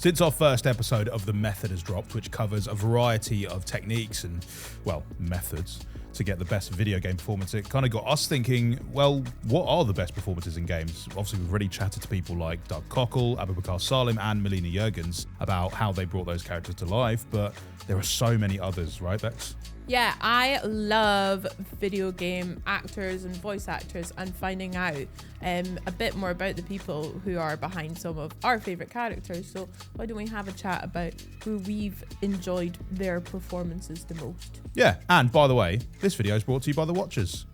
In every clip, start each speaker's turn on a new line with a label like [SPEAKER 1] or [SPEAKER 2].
[SPEAKER 1] Since our first episode of The Method has dropped, which covers a variety of techniques and, well, methods to get the best video game performance, it kind of got us thinking, well, what are the best performances in games? Obviously, we've already chatted to people like Doug Cockle, Abubakar Salim, and Melina Juegens about how they brought those characters to life, but there are so many others, right, Bex?
[SPEAKER 2] Yeah, I love video game actors and voice actors and finding out a bit more about the people who are behind some of our favourite characters. So why don't we have a chat about who we've enjoyed their performances the most?
[SPEAKER 1] Yeah, and by the way, this video is brought to you by The Watchers.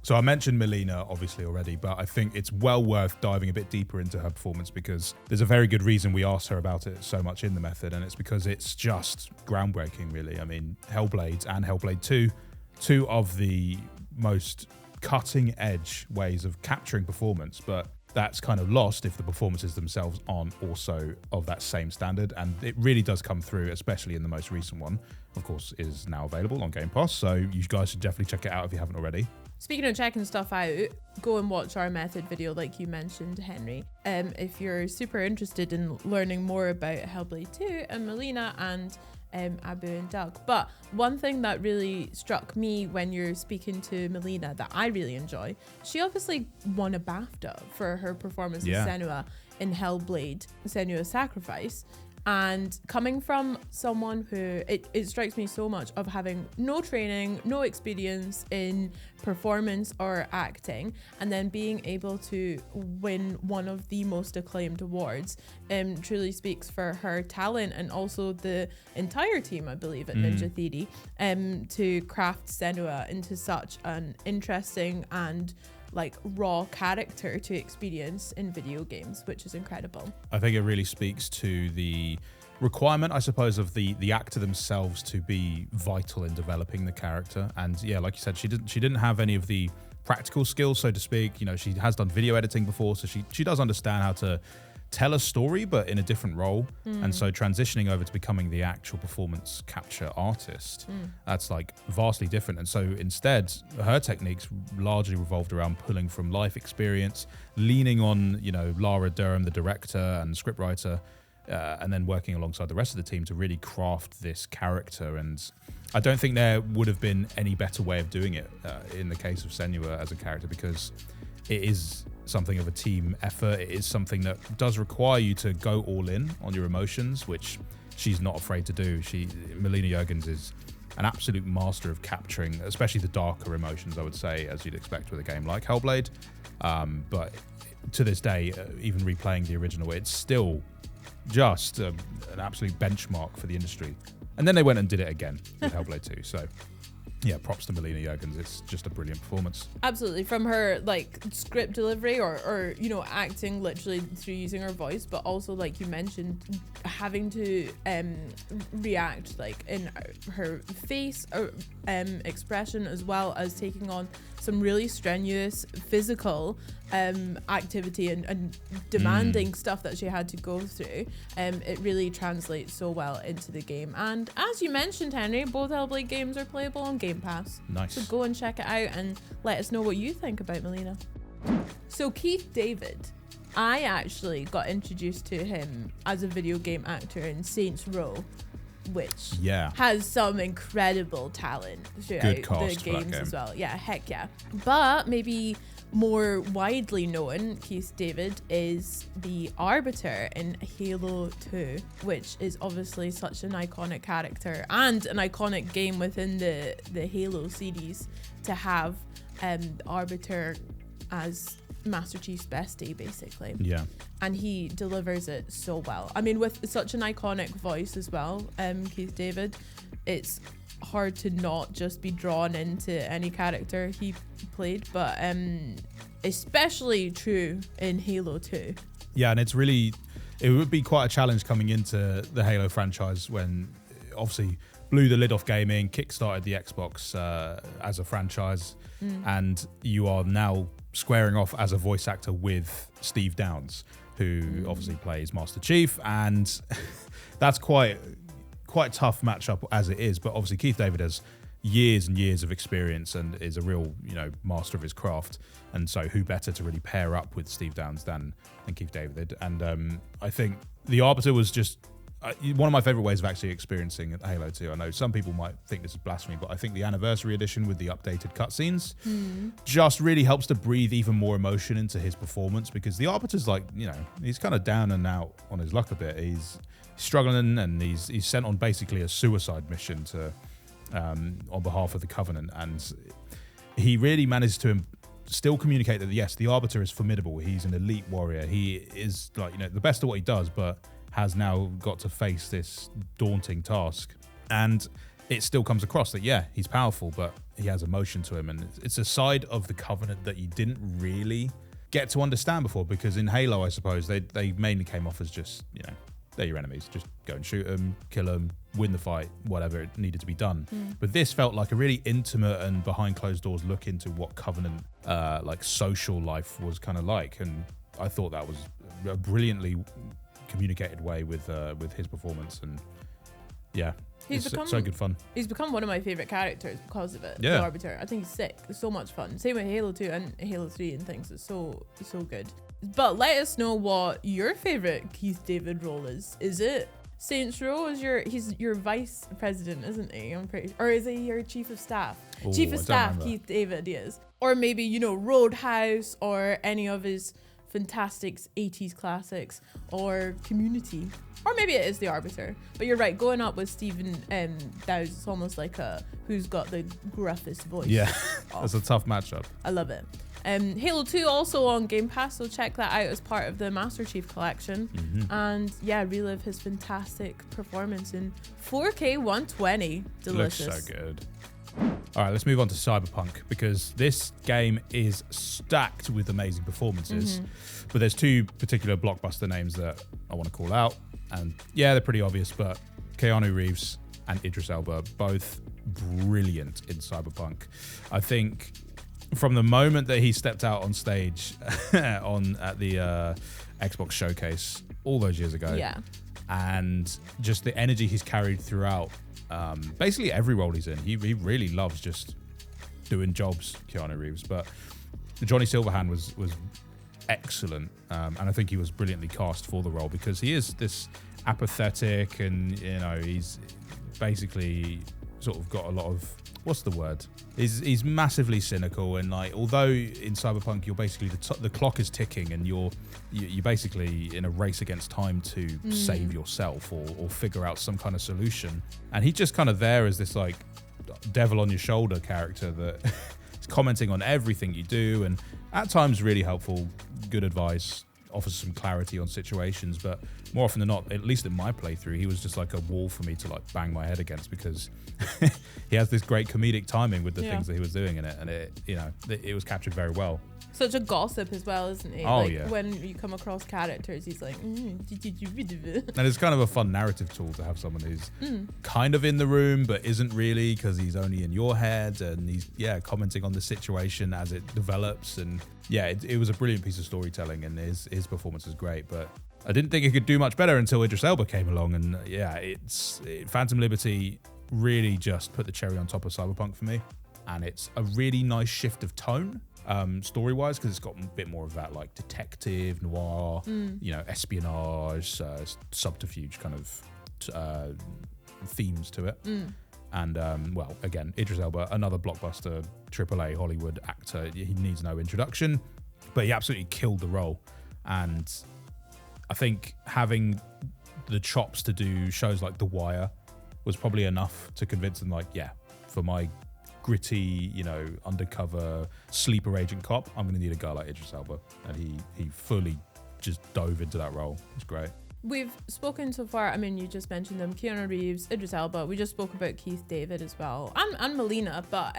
[SPEAKER 1] So I mentioned Melina obviously already, but I think it's well worth diving a bit deeper into her performance because there's a very good reason we asked her about it so much in The Method, and it's because it's just groundbreaking, really. I mean, Hellblade and Hellblade 2, two of the most cutting edge ways of capturing performance, but that's kind of lost if the performances themselves aren't also of that same standard, and it really does come through, especially in the most recent one. Of course, is now available on Game Pass, so you guys should definitely check it out if you haven't already.
[SPEAKER 2] Speaking of checking stuff out, go and watch our Method video like you mentioned, Henry. If you're super interested in learning more about Hellblade 2 and Melina and Abu and Doug. But one thing that really struck me when you're speaking to Melina that I really enjoy, she obviously won a BAFTA for her performance as Senua in Hellblade, Senua's Sacrifice. And coming from someone who, it strikes me so much of having no training, no experience in performance or acting, and then being able to win one of the most acclaimed awards, truly speaks for her talent and also the entire team, I believe, at Ninja Theory, to craft Senua into such an interesting and like raw character to experience in video games, which is incredible.
[SPEAKER 1] I think it really speaks to the requirement, I suppose, of the actor themselves to be vital in developing the character. And yeah, like you said, she didn't have any of the practical skills, so to speak. You know, she has done video editing before, so she does understand how to tell a story, but in a different role. And so transitioning over to becoming the actual performance capture artist, that's like vastly different. And so instead, her techniques largely revolved around pulling from life experience, leaning on, you know, Lara Durham, the director and scriptwriter, and then working alongside the rest of the team to really craft this character. And I don't think there would have been any better way of doing it in the case of Senua as a character, because it is something of a team effort. It is something that does require you to go all in on your emotions, which she's not afraid to do. Melina Juegens is an absolute master of capturing, especially the darker emotions, I would say, as you'd expect with a game like Hellblade. But to this day, even replaying the original, it's still just an absolute benchmark for the industry. And then they went and did it again with Hellblade 2. So yeah, props to Melina Juegens. It's just a brilliant performance.
[SPEAKER 2] Absolutely. From her like script delivery or you know, acting literally through using her voice, but also like you mentioned, having to react like in her face or expression, as well as taking on some really strenuous physical activity and demanding stuff that she had to go through. It really translates so well into the game. And as you mentioned, Henry, both Hellblade games are playable on Game Pass.
[SPEAKER 1] Nice.
[SPEAKER 2] So go and check it out and let us know what you think about Melina. So Keith David, I actually got introduced to him as a video game actor in Saints Row, which has some incredible talent throughout the games as well. Yeah, heck yeah. But maybe more widely known, Keith David is the Arbiter in Halo 2, which is obviously such an iconic character and an iconic game within the Halo series, to have the Arbiter as Master Chief's bestie, basically. Yeah. And he delivers it so well. I mean, with such an iconic voice as well, Keith David, it's hard to not just be drawn into any character he played, but especially true in Halo 2.
[SPEAKER 1] Yeah, and it would be quite a challenge coming into the Halo franchise when obviously blew the lid off gaming, kickstarted the Xbox as a franchise, and you are now squaring off as a voice actor with Steve Downes, who obviously plays Master Chief, and that's quite tough matchup as it is. But obviously Keith David has years and years of experience and is a real, master of his craft. And so who better to really pair up with Steve Downes than Keith David? And I think the Arbiter was just one of my favorite ways of actually experiencing Halo 2. I know some people might think this is blasphemy, but I think the anniversary edition with the updated cutscenes just really helps to breathe even more emotion into his performance, because the Arbiter's like, he's kind of down and out on his luck a bit. He's struggling, and he's sent on basically a suicide mission to on behalf of the Covenant, and he really managed to still communicate that yes, the Arbiter is formidable. He's an elite warrior. He is like the best at what he does, but has now got to face this daunting task. And it still comes across that, he's powerful, but he has emotion to him. And it's a side of the Covenant that you didn't really get to understand before, because in Halo, I suppose, they mainly came off as just, they're your enemies. Just go and shoot them, kill them, win the fight, whatever it needed to be done. But this felt like a really intimate and behind closed doors look into what Covenant, like social life was kind of like. And I thought that was a brilliantly communicated way with his performance, and it's so good fun.
[SPEAKER 2] He's become one of my favorite characters because of it.
[SPEAKER 1] Yeah.
[SPEAKER 2] The Arbiter. I think he's sick. It's so much fun. Same with Halo 2 and Halo 3 and things. It's so good. But let us know what your favorite Keith David role is. Is it Saints Row? He's your vice president, isn't he? I'm pretty. Or is he your chief of staff?
[SPEAKER 1] Ooh,
[SPEAKER 2] Chief of
[SPEAKER 1] I
[SPEAKER 2] staff
[SPEAKER 1] don't remember.
[SPEAKER 2] Keith David is. Or maybe Roadhouse, or any of his fantastic 80s classics, or Community, or maybe it is the Arbiter. But you're right, going up with Stephen Downes, it's almost like who's got the gruffest voice.
[SPEAKER 1] Yeah, that's a tough matchup.
[SPEAKER 2] I love it. Halo 2 also on Game Pass, so check that out as part of the Master Chief Collection. And relive his fantastic performance in 4K 120. Delicious.
[SPEAKER 1] Looks so good. All right, let's move on to Cyberpunk, because this game is stacked with amazing performances. But there's two particular blockbuster names that I want to call out. And they're pretty obvious, but Keanu Reeves and Idris Elba, both brilliant in Cyberpunk. I think from the moment that he stepped out on stage at the Xbox showcase all those years ago, and just the energy he's carried throughout basically every role he's in. He really loves just doing jobs, Keanu Reeves. But Johnny Silverhand was excellent, and I think he was brilliantly cast for the role, because he is this apathetic, and he's basically sort of got a lot of, what's the word? He's massively cynical, and like, although in Cyberpunk you're basically the clock is ticking, and you're basically in a race against time to save yourself or figure out some kind of solution, and he's just kind of there as this like devil on your shoulder character that is commenting on everything you do, and at times really helpful, good advice, offers some clarity on situations. But more often than not, at least in my playthrough, he was just like a wall for me to like bang my head against, because he has this great comedic timing with the things that he was doing in it, and it was captured very well.
[SPEAKER 2] Such a gossip as well, isn't he?
[SPEAKER 1] Oh,
[SPEAKER 2] When you come across characters, he's like, did you rid of it?
[SPEAKER 1] And it's kind of a fun narrative tool to have someone who's kind of in the room but isn't really, because he's only in your head, and he's commenting on the situation as it develops. And it was a brilliant piece of storytelling, and his performance is great. But I didn't think it could do much better until Idris Elba came along, and Phantom Liberty really just put the cherry on top of Cyberpunk for me. And it's a really nice shift of tone, story-wise, because it's got a bit more of that like detective noir, espionage, subterfuge kind of themes to it. And again, Idris Elba, another blockbuster AAA Hollywood actor. He needs no introduction, but he absolutely killed the role. And I think having the chops to do shows like The Wire was probably enough to convince them, like, for my gritty, undercover sleeper agent cop, I'm going to need a guy like Idris Elba. And he fully just dove into that role. It's great.
[SPEAKER 2] We've spoken so far, you just mentioned them, Keanu Reeves, Idris Elba. We just spoke about Keith David as well, and Melina, but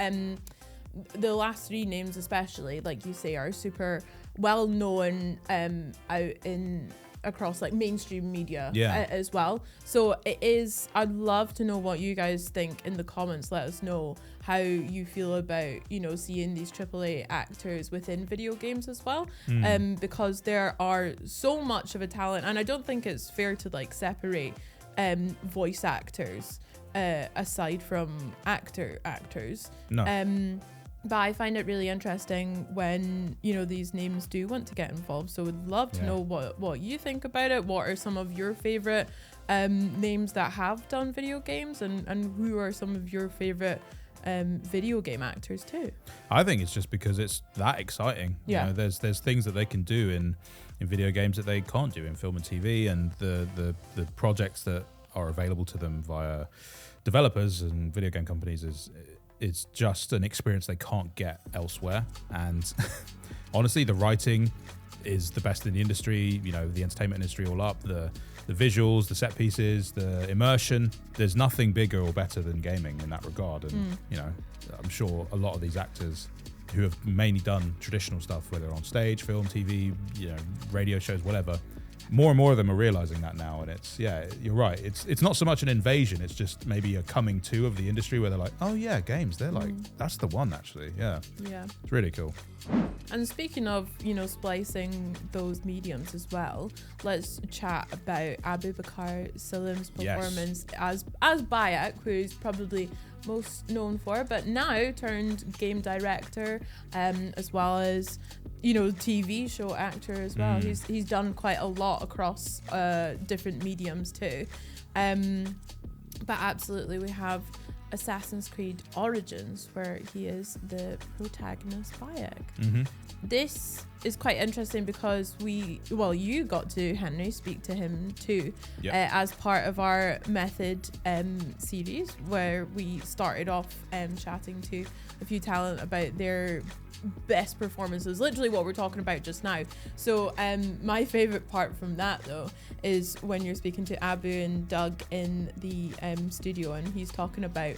[SPEAKER 2] the last three names especially, like you say, are super well known out across like mainstream media as well. So I'd love to know what you guys think in the comments. Let us know how you feel about seeing these AAA actors within video games as well, because there are so much of a talent, and I don't think it's fair to like separate voice actors aside from actors.
[SPEAKER 1] No.
[SPEAKER 2] But I find it really interesting when, you know, these names do want to get involved. So would love to know what you think about it. What are some of your favorite names that have done video games, and who are some of your favorite video game actors too?
[SPEAKER 1] I think it's just because it's that exciting.
[SPEAKER 2] Yeah.
[SPEAKER 1] You know, there's things that they can do in video games that they can't do in film and TV, and the projects that are available to them via developers and video game companies is just an experience they can't get elsewhere. And honestly, the writing is the best in the industry. You know, the entertainment industry all up, the visuals, the set pieces, the immersion. There's nothing bigger or better than gaming in that regard. And you know, I'm sure a lot of these actors who have mainly done traditional stuff, whether on stage, film, TV, you know, radio shows, whatever, more and more of them are realizing that now. And it's, yeah, you're right. It's not so much an invasion. It's just maybe a coming to of the industry where they're like, oh yeah, games. They're like, that's the one actually. Yeah.
[SPEAKER 2] Yeah.
[SPEAKER 1] It's really cool.
[SPEAKER 2] And speaking of, you know, splicing those mediums as well, let's chat about Abu Bakr Salim's performance as Bayek, who's probably most known for, but now turned game director, as well as, you know, TV show actor as well. He's done quite a lot across different mediums too. But absolutely, we have Assassin's Creed Origins, where he is the protagonist Bayek. This is quite interesting because you got to, Henry, speak to him too, as part of our Method series, where we started off chatting to a few talent about their best performances, literally what we're talking about just now. So my favorite part from that though is when you're speaking to Abu and Doug in the studio, and he's talking about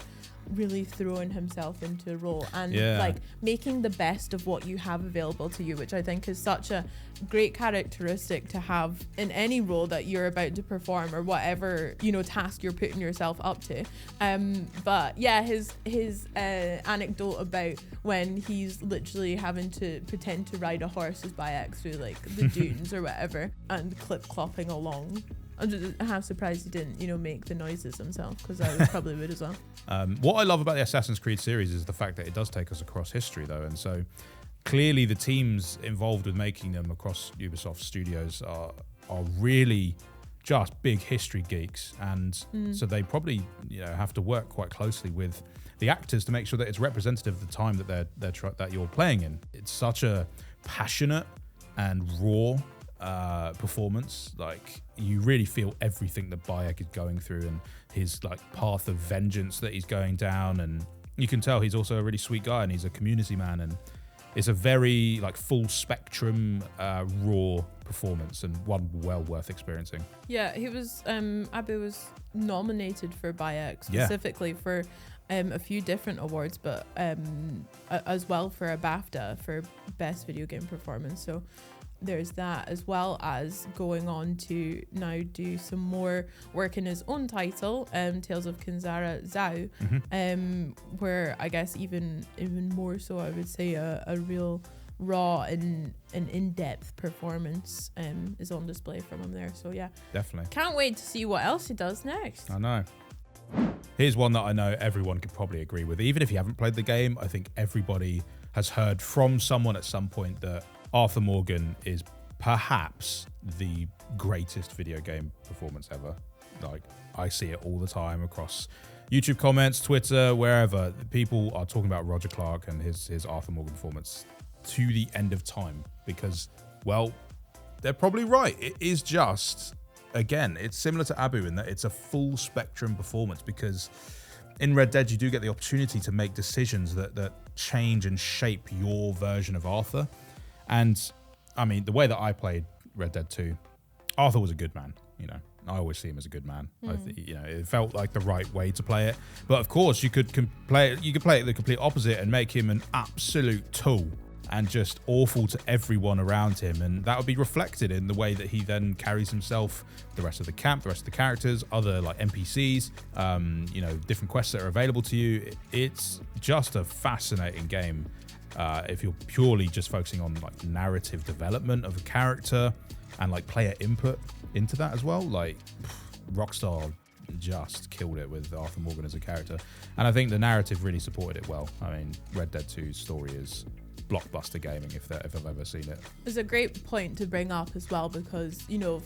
[SPEAKER 2] really throwing himself into a role and like making the best of what you have available to you, which I think is such a great characteristic to have in any role that you're about to perform or whatever, you know, task you're putting yourself up to. But yeah, his anecdote about when he's literally having to pretend to ride a horse as Bayek through like the dunes or whatever, and clip-clopping along. I'm half surprised he didn't, you know, make the noises himself, because I probably would as well.
[SPEAKER 1] What I love about the Assassin's Creed series is the fact that it does take us across history, though, and so clearly the teams involved with making them across Ubisoft Studios are really just big history geeks, and so they probably, you know, have to work quite closely with the actors to make sure that it's representative of the time that that you're playing in. It's such a passionate and raw performance. Like, you really feel everything that Bayek is going through and his like path of vengeance that he's going down, and you can tell he's also a really sweet guy and he's a community man, and it's a very like full spectrum raw performance, and one well worth experiencing. Yeah,
[SPEAKER 2] he was Abu was nominated for Bayek specifically for a few different awards, but as well for a BAFTA for best video game performance. So there's that, as well as going on to now do some more work in his own title, Tales of Kinzara Zhao, where I guess even more so, I would say a real raw and in-depth performance is on display from him there. So yeah,
[SPEAKER 1] definitely
[SPEAKER 2] can't wait to see what else he does next.
[SPEAKER 1] I know. Here's one that I know everyone could probably agree with. Even if you haven't played the game, I think everybody has heard from someone at some point that Arthur Morgan is perhaps the greatest video game performance ever. Like, I see it all the time across YouTube comments, Twitter, wherever. People are talking about Roger Clark and his Arthur Morgan performance to the end of time, because, well, they're probably right. It is just, again, it's similar to Abu in that it's a full spectrum performance, because in Red Dead you do get the opportunity to make decisions that change and shape your version of Arthur. And I mean, the way that I played Red Dead 2, Arthur was a good man. You know, I always see him as a good man. You know, it felt like the right way to play it. But of course, you could play it the complete opposite and make him an absolute tool and just awful to everyone around him. And that would be reflected in the way that he then carries himself, the rest of the camp, the rest of the characters, other like NPCs, you know, different quests that are available to you. It's just a fascinating game. If you're purely just focusing on like narrative development of a character and like player input into that as well, like Rockstar just killed it with Arthur Morgan as a character. And I think the narrative really supported it well. I mean, Red Dead 2's story is blockbuster gaming if I've ever seen it.
[SPEAKER 2] It's a great point to bring up as well, because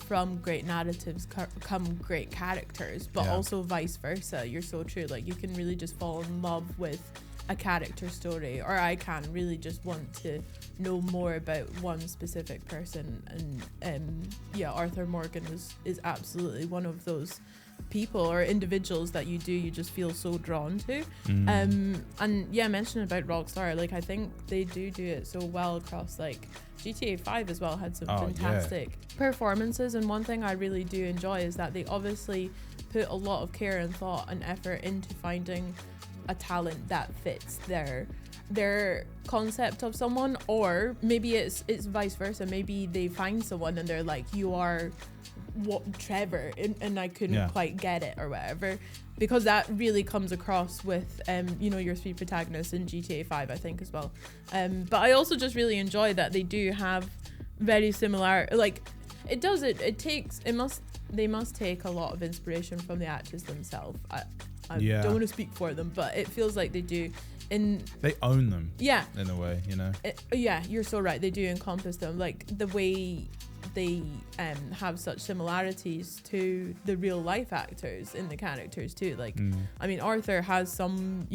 [SPEAKER 2] from great narratives come great characters, but also vice versa. You're so true. Like, you can really just fall in love with a character story, or I can really just want to know more about one specific person, and Arthur Morgan is absolutely one of those people or individuals that you just feel so drawn to. Mentioning about Rockstar, like, I think they do it so well across, like, GTA 5 as well had some fantastic performances, and one thing I really do enjoy is that they obviously put a lot of care and thought and effort into finding a talent that fits their concept of someone, or maybe it's vice versa. Maybe they find someone and they're like, you are what Trevor, and I couldn't quite get it or whatever, because that really comes across with your three protagonists in GTA 5, I think, as well. But I also just really enjoy that they do have very similar, like, they must take a lot of inspiration from the actors themselves. I don't want to speak for them, but it feels like they do.
[SPEAKER 1] They own them. Yeah. In a way,
[SPEAKER 2] you're so right. They do encompass them. Like, the way they have such similarities to the real life actors in the characters too. Like, I mean, Arthur has some,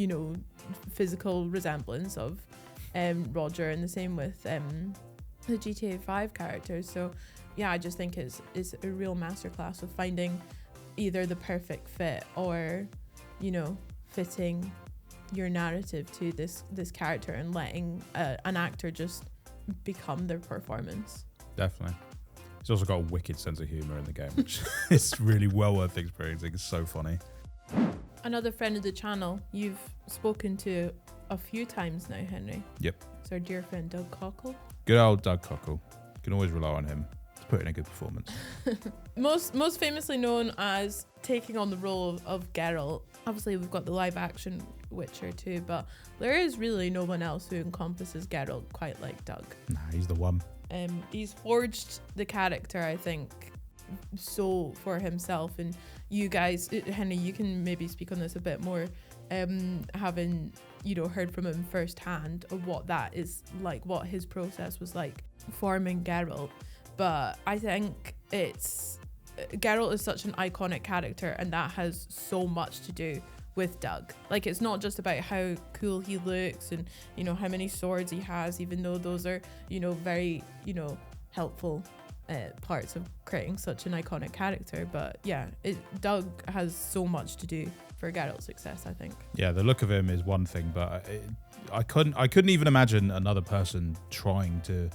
[SPEAKER 2] physical resemblance of Roger, and the same with the GTA 5 characters. So yeah, I just think it's a real masterclass with finding either the perfect fit or fitting your narrative to this character and letting an actor just become their performance.
[SPEAKER 1] Definitely. He's also got a wicked sense of humor in the game, which is really well worth experiencing. It's so funny.
[SPEAKER 2] Another friend of the channel you've spoken to a few times now, Henry.
[SPEAKER 1] Yep.
[SPEAKER 2] It's our dear friend Doug Cockle.
[SPEAKER 1] Good old Doug Cockle. You can always rely on him to put in a good performance.
[SPEAKER 2] Most famously known as taking on the role of Geralt. Obviously, we've got the live action Witcher too, but there is really no one else who encompasses Geralt quite like Doug.
[SPEAKER 1] Nah, he's the one.
[SPEAKER 2] He's forged the character, I think, so for himself. And you guys, Henry, you can maybe speak on this a bit more, having heard from him firsthand of what that is like, what his process was like forming Geralt. But I think Geralt is such an iconic character, and that has so much to do with Doug. Like, it's not just about how cool he looks and how many swords he has, even though those are very helpful parts of creating such an iconic character. But yeah, Doug has so much to do for Geralt's success, I think. Yeah,
[SPEAKER 1] the look of him is one thing, but I couldn't even imagine another person trying to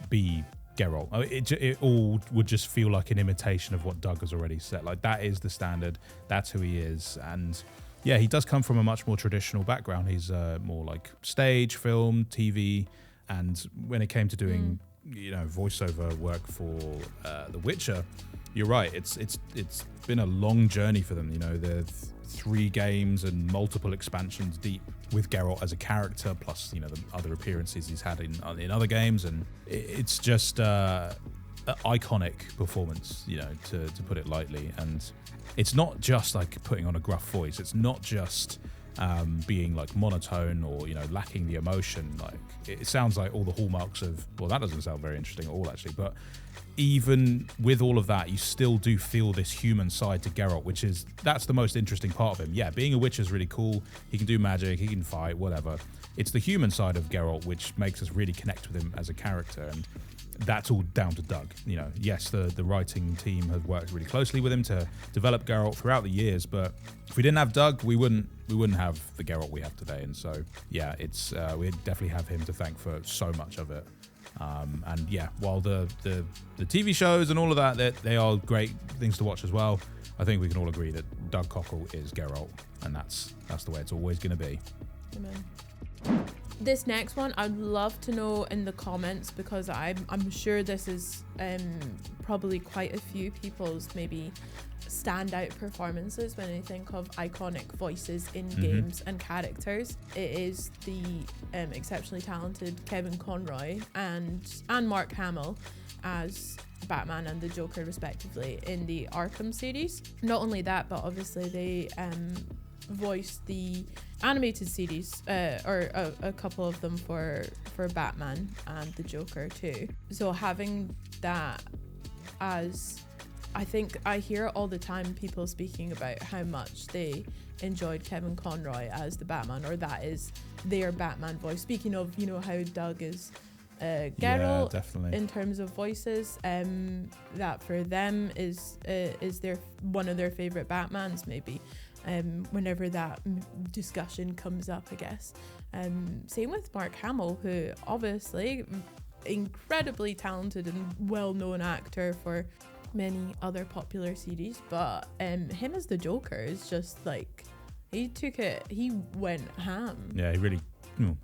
[SPEAKER 1] be Geralt. It all would just feel like an imitation of what Doug has already set. Like, that is the standard. That's who he is. And yeah, he does come from a much more traditional background. He's more like stage, film, TV. And when it came to doing, voiceover work for The Witcher, you're right. It's been a long journey for them. They're 3 games and multiple expansions deep with Geralt as a character, plus the other appearances he's had in other games, and it's just an iconic performance, to put it lightly. And it's not just like putting on a gruff voice. It's not just being like monotone or lacking the emotion. Like, it sounds like all the hallmarks of, well, that doesn't sound very interesting at all actually, but even with all of that, you still do feel this human side to Geralt, that's the most interesting part of him. Yeah, being a Witcher is really cool. He can do magic, he can fight, whatever. It's the human side of Geralt which makes us really connect with him as a character, and that's all down to Doug. Yes, the writing team have worked really closely with him to develop Geralt throughout the years, but if we didn't have Doug, we wouldn't have the Geralt we have today. And so yeah, it's we definitely have him to thank for so much of it. And yeah, while the TV shows and all of that, they are great things to watch as well, I think we can all agree that Doug Cockle is Geralt, and that's the way it's always going to be. Amen.
[SPEAKER 2] This next one, I'd love to know in the comments, because I'm sure this is probably quite a few people's maybe standout performances when I think of iconic voices in games and characters. It is the exceptionally talented Kevin Conroy and Mark Hamill as Batman and the Joker respectively in the Arkham series. Not only that, but obviously they voiced the animated series, or a couple of them for Batman and the Joker too. So having that as, I think I hear all the time people speaking about how much they enjoyed Kevin Conroy as the Batman, or that is their Batman voice. Speaking of, you know, how Doug is Geralt in terms of voices, that for them is their one of their favorite Batmans maybe. Whenever that discussion comes up, I guess. Same with Mark Hamill, who obviously incredibly talented and well-known actor for many other popular series, but him as the Joker is just like, he went ham.
[SPEAKER 1] Yeah, he really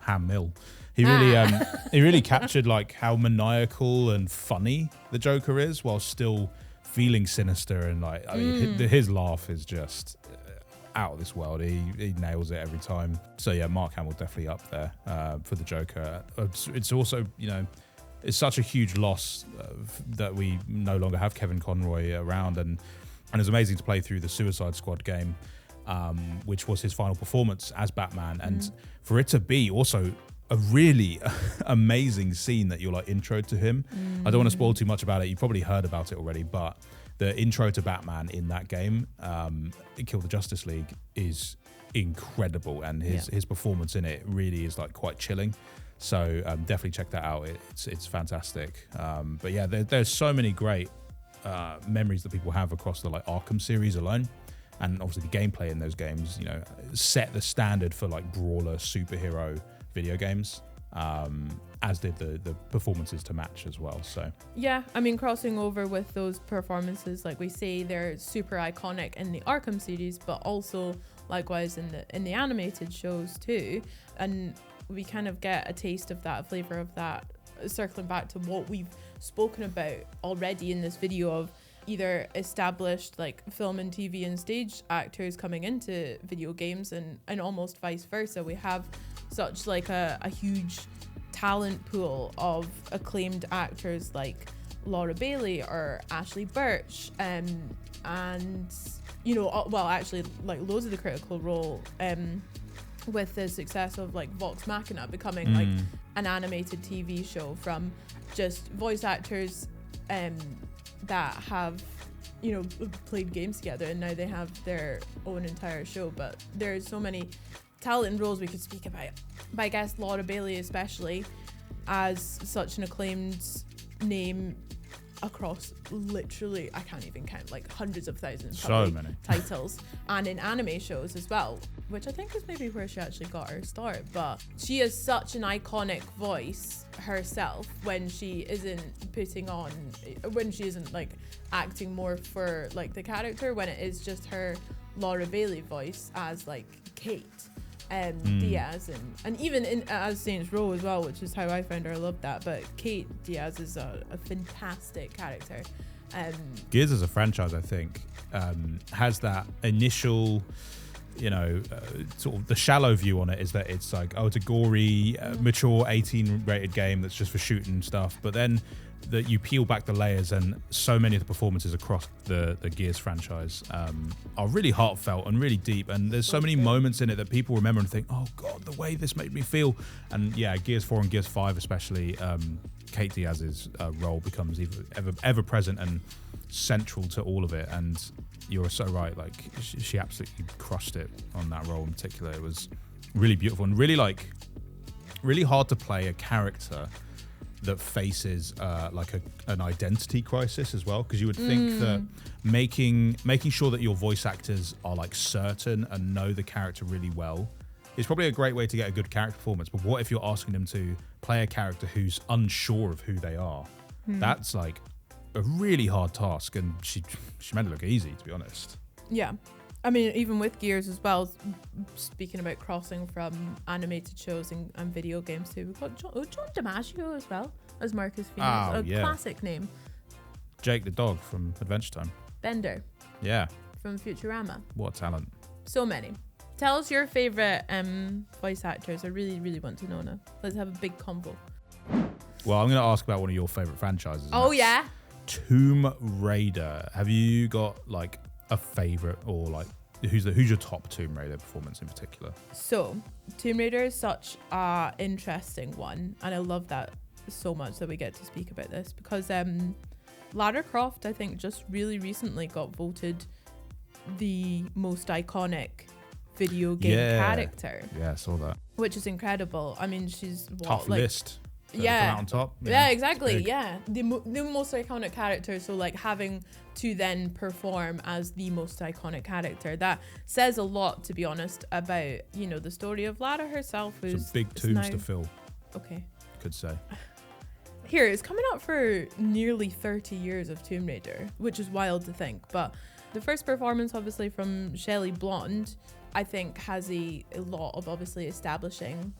[SPEAKER 1] Hamill. He really captured like how maniacal and funny the Joker is, while still feeling sinister, and like, I mean, his laugh is just out of this world. He nails it every time. So yeah, Mark Hamill definitely up there for the Joker. It's also, you know, it's such a huge loss that we no longer have Kevin Conroy around, and it's amazing to play through the Suicide Squad game, which was his final performance as Batman, and for it to be also a really amazing scene that you're like intro to him. I don't want to spoil too much about it. You probably heard about it already, but the intro to Batman in that game, Kill the Justice League, is incredible, and his performance in it really is like quite chilling. So definitely check that out. It's fantastic. But yeah, there's so many great memories that people have across the like Arkham series alone, and obviously the gameplay in those games, you know, set the standard for like brawler superhero video games. As did the performances to match as well. So
[SPEAKER 2] yeah, I mean, crossing over with those performances, like we say, they're super iconic in the Arkham series, but also likewise in the animated shows too. And we kind of get a taste of that, a flavor of that, circling back to what we've spoken about already in this video of either established like film and TV and stage actors coming into video games, and almost vice versa. We have such like a huge talent pool of acclaimed actors like Laura Bailey or Ashley Birch, and you know, well, actually like loads of the Critical Role, with the success of like Vox Machina becoming like an animated TV show, from just voice actors that have, you know, played games together, and now they have their own entire show. But there's so many talent and roles we could speak about. But I guess Laura Bailey especially, as such an acclaimed name across literally, I can't even count, like hundreds of thousands,
[SPEAKER 1] so many
[SPEAKER 2] titles, and in anime shows as well, which I think is maybe where she actually got her start. But she is such an iconic voice herself when she isn't like acting more for like the character, when it is just her Laura Bailey voice as like Kate Diaz, and even as Saints Row as well, which is how I found her. I love that. But Kate Diaz is a fantastic character.
[SPEAKER 1] Gears as a franchise, I think, has that initial, you know, sort of the shallow view on it is that it's like, oh, it's a gory, mature 18 rated game that's just for shooting stuff. But then that you peel back the layers, and so many of the performances across the Gears franchise are really heartfelt and really deep, and there's so many moments in it that people remember and think, oh god, the way this made me feel. And yeah, Gears 4 and Gears 5 especially, Kate Diaz's role becomes ever present and central to all of it. And you're so right, like she absolutely crushed it on that role in particular. It was really beautiful and really hard to play a character that faces like an identity crisis as well, because you would think that making sure that your voice actors are like certain and know the character really well is probably a great way to get a good character performance. But what if you're asking them to play a character who's unsure of who they are? That's like a really hard task, and she made it look easy, to be honest.
[SPEAKER 2] Yeah, I mean, even with Gears as well, speaking about crossing from animated shows and video games too, we've got John DiMaggio as well as Marcus Phoenix, classic name.
[SPEAKER 1] Jake the dog from Adventure Time.
[SPEAKER 2] Bender.
[SPEAKER 1] Yeah.
[SPEAKER 2] From Futurama.
[SPEAKER 1] What a talent.
[SPEAKER 2] So many. Tell us your favourite voice actors. I really, really want to know now. Let's have a big convo.
[SPEAKER 1] Well, I'm going to ask about one of your favourite franchises.
[SPEAKER 2] Oh, yeah?
[SPEAKER 1] Tomb Raider. Have you got like a favorite, or like who's your top Tomb Raider performance in particular?
[SPEAKER 2] So Tomb Raider is such a interesting one, and I love that so much that we get to speak about this, because Lara Croft, I think, just really recently got voted the most iconic video game character.
[SPEAKER 1] Yeah, I saw that.
[SPEAKER 2] Which is incredible. I mean, she's
[SPEAKER 1] tough list.
[SPEAKER 2] Yeah.
[SPEAKER 1] Out on top.
[SPEAKER 2] Yeah, exactly. Yeah. The most iconic character. So like having to then perform as the most iconic character, that says a lot, to be honest, about, you know, the story of Lara herself.
[SPEAKER 1] Some big tombs to fill.
[SPEAKER 2] Okay.
[SPEAKER 1] Could say.
[SPEAKER 2] Here, it's coming up for nearly 30 years of Tomb Raider, which is wild to think. But the first performance, obviously, from Shelley Blonde, I think has a lot of obviously establishing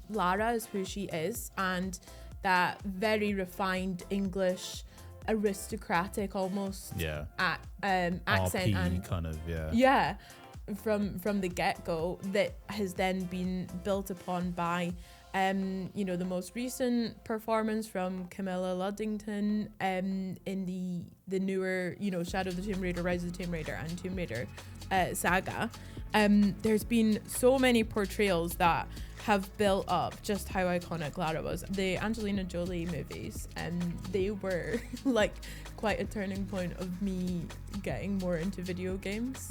[SPEAKER 2] Lara as who she is, and that very refined English, aristocratic almost accent
[SPEAKER 1] RP
[SPEAKER 2] and
[SPEAKER 1] kind of
[SPEAKER 2] from the get-go, that has then been built upon by you know, the most recent performance from Camilla Luddington in the newer, you know, Shadow of the Tomb Raider, Rise of the Tomb Raider and Tomb Raider saga. There's been so many portrayals that have built up just how iconic Lara was. The Angelina Jolie movies, they were like quite a turning point of me getting more into video games.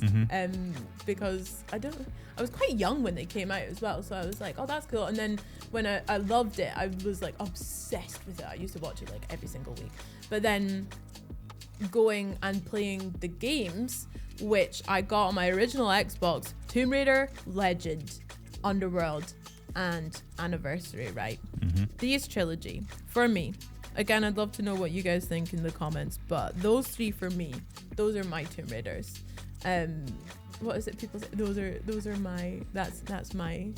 [SPEAKER 2] Because I was quite young when they came out as well, so I was like, oh, that's cool. And then when I loved it, I was like obsessed with it. I used to watch it like every single week. But then going and playing the games, which I got on my original Xbox, Tomb Raider, Legend, Underworld, and Anniversary, right? These trilogy, for me, again, I'd love to know what you guys think in the comments, but those three for me, those are my Tomb Raiders. What is it people say? Those are my, that's my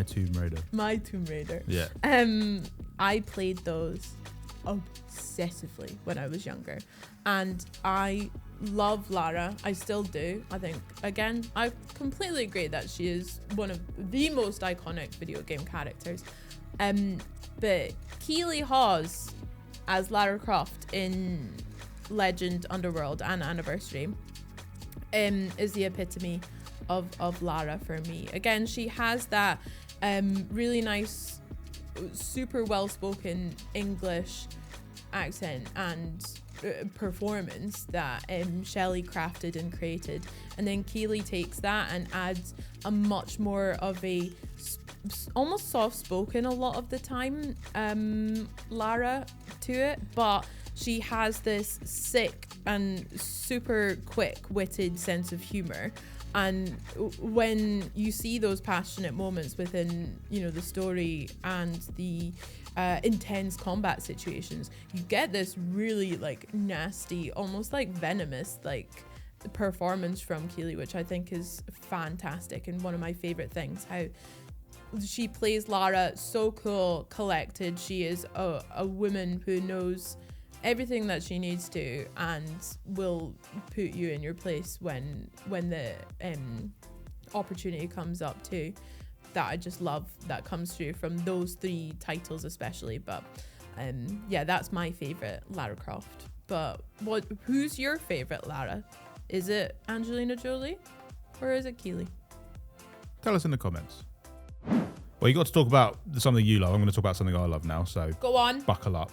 [SPEAKER 1] Tomb Raider.
[SPEAKER 2] My Tomb Raider.
[SPEAKER 1] Yeah.
[SPEAKER 2] I played those obsessively when I was younger, and I love Lara. I still do. I think, again, I completely agree that she is one of the most iconic video game characters. But Keely Hawes as Lara Croft in Legend, Underworld, and Anniversary is the epitome of Lara for me. Again, she has that really nice, super well-spoken English accent and performance that Shelley crafted and created, and then Keely takes that and adds a much more of a almost soft-spoken a lot of the time Lara to it, but she has this sick and super quick-witted sense of humor. And when you see those passionate moments within, you know, the story and the intense combat situations, you get this really like nasty, almost like venomous like performance from Keely, which I think is fantastic and one of my favorite things. How she plays Lara so cool, collected. She is a woman who knows everything that she needs to and will put you in your place when the opportunity comes up too. That I just love that comes through from those three titles especially. But yeah, that's my favorite Lara Croft. But who's your favorite Lara? Is it Angelina Jolie or is it Keely?
[SPEAKER 1] Tell us in the comments. Well, you got to talk about something you love. I'm going to talk about something I love now, so
[SPEAKER 2] go on.
[SPEAKER 1] Buckle up.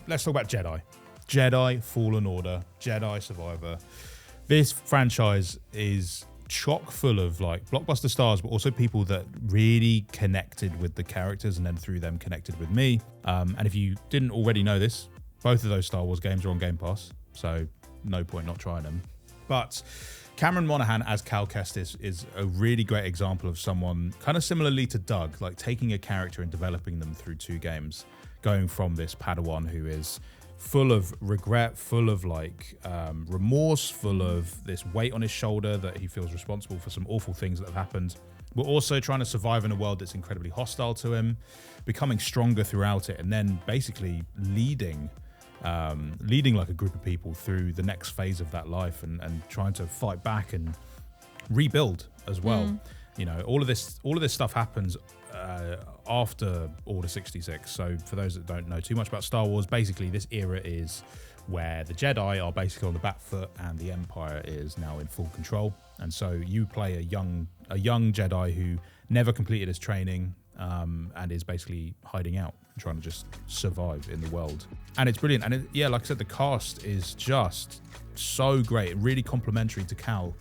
[SPEAKER 1] Let's talk about Jedi. Jedi Fallen Order, Jedi Survivor. This franchise is chock full of like blockbuster stars, but also people that really connected with the characters and then through them connected with me. And if you didn't already know this, both of those Star Wars games are on Game Pass, so no point not trying them. But Cameron Monaghan as Cal Kestis is a really great example of someone kind of similarly to Doug, like taking a character and developing them through two games, going from this Padawan who is full of regret, full of like remorse, full of this weight on his shoulder that he feels responsible for some awful things that have happened, but also trying to survive in a world that's incredibly hostile to him, becoming stronger throughout it, and then basically leading like a group of people through the next phase of that life and trying to fight back and rebuild as well. You know, all of this stuff happens after Order 66. So for those that don't know too much about Star Wars, basically this era is where the Jedi are basically on the back foot and the Empire is now in full control. And so you play a young Jedi who never completed his training and is basically hiding out, trying to just survive in the world. And it's brilliant. And like I said, the cast is just so great, really complimentary to Cal.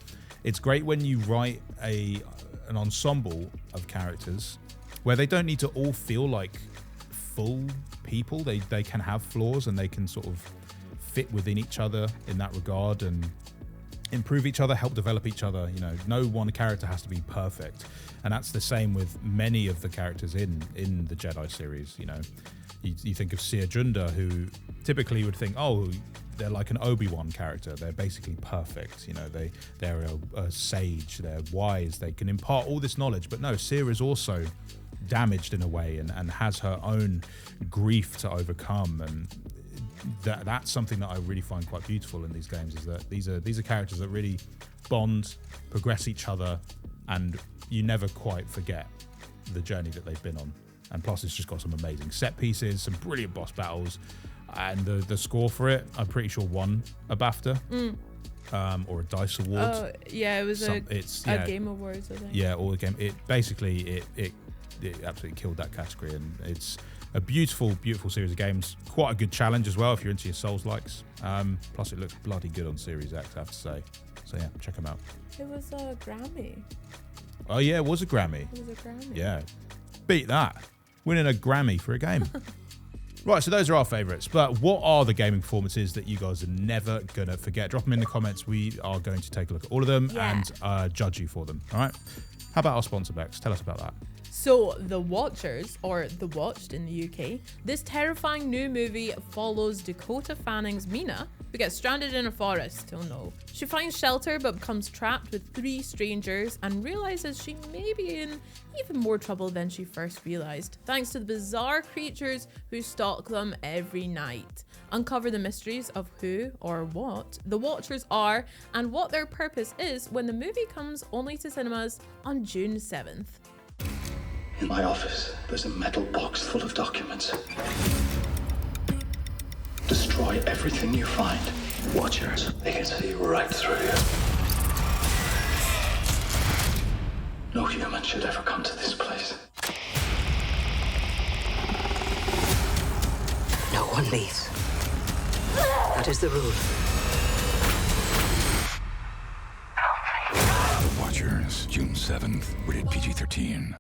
[SPEAKER 1] It's great when you write an ensemble of characters where they don't need to all feel like full people. They can have flaws and they can sort of fit within each other in that regard and improve each other, help develop each other. You know, no one character has to be perfect. And that's the same with many of the characters in the Jedi series. You know, you think of Seer Junda, who typically would think, oh, they're like an Obi-Wan character. They're basically perfect. You know, they're a sage. They're wise. They can impart all this knowledge. But no, Seer is also damaged in a way and has her own grief to overcome. And that's something that I really find quite beautiful in these games, is that these are characters that really bond, progress each other, and you never quite forget the journey that they've been on. And plus, it's just got some amazing set pieces, some brilliant boss battles, and the score for it, I'm pretty sure, won a BAFTA or a DICE award.
[SPEAKER 2] Oh yeah, it was a Game Awards, I think. Yeah,
[SPEAKER 1] or a game. It basically it absolutely killed that category, and it's a beautiful series of games. Quite a good challenge as well if you're into your Souls likes. Plus, it looks bloody good on Series X, I have to say. So yeah, check them out.
[SPEAKER 2] It was a Grammy.
[SPEAKER 1] Oh yeah, it was a Grammy. Yeah, beat that. Winning a Grammy for a game. Right, so those are our favourites. But what are the gaming performances that you guys are never going to forget? Drop them in the comments. We are going to take a look at all of them and judge you for them. All right? How about our sponsor, Bex? Tell us about that.
[SPEAKER 2] So, The Watchers, or The Watched in the UK, this terrifying new movie follows Dakota Fanning's Mina, who gets stranded in a forest. Oh no. She finds shelter but becomes trapped with 3 strangers and realizes she may be in even more trouble than she first realized, thanks to the bizarre creatures who stalk them every night. Uncover the mysteries of who or what the Watchers are and what their purpose is when the movie comes only to cinemas on June 7th.
[SPEAKER 3] In my office, there's a metal box full of documents. Destroy everything you find. Watchers, they can see right through you. No human should ever come to this place.
[SPEAKER 4] No one leaves. That is the rule.
[SPEAKER 5] The Watchers, June 7th, rated PG-13.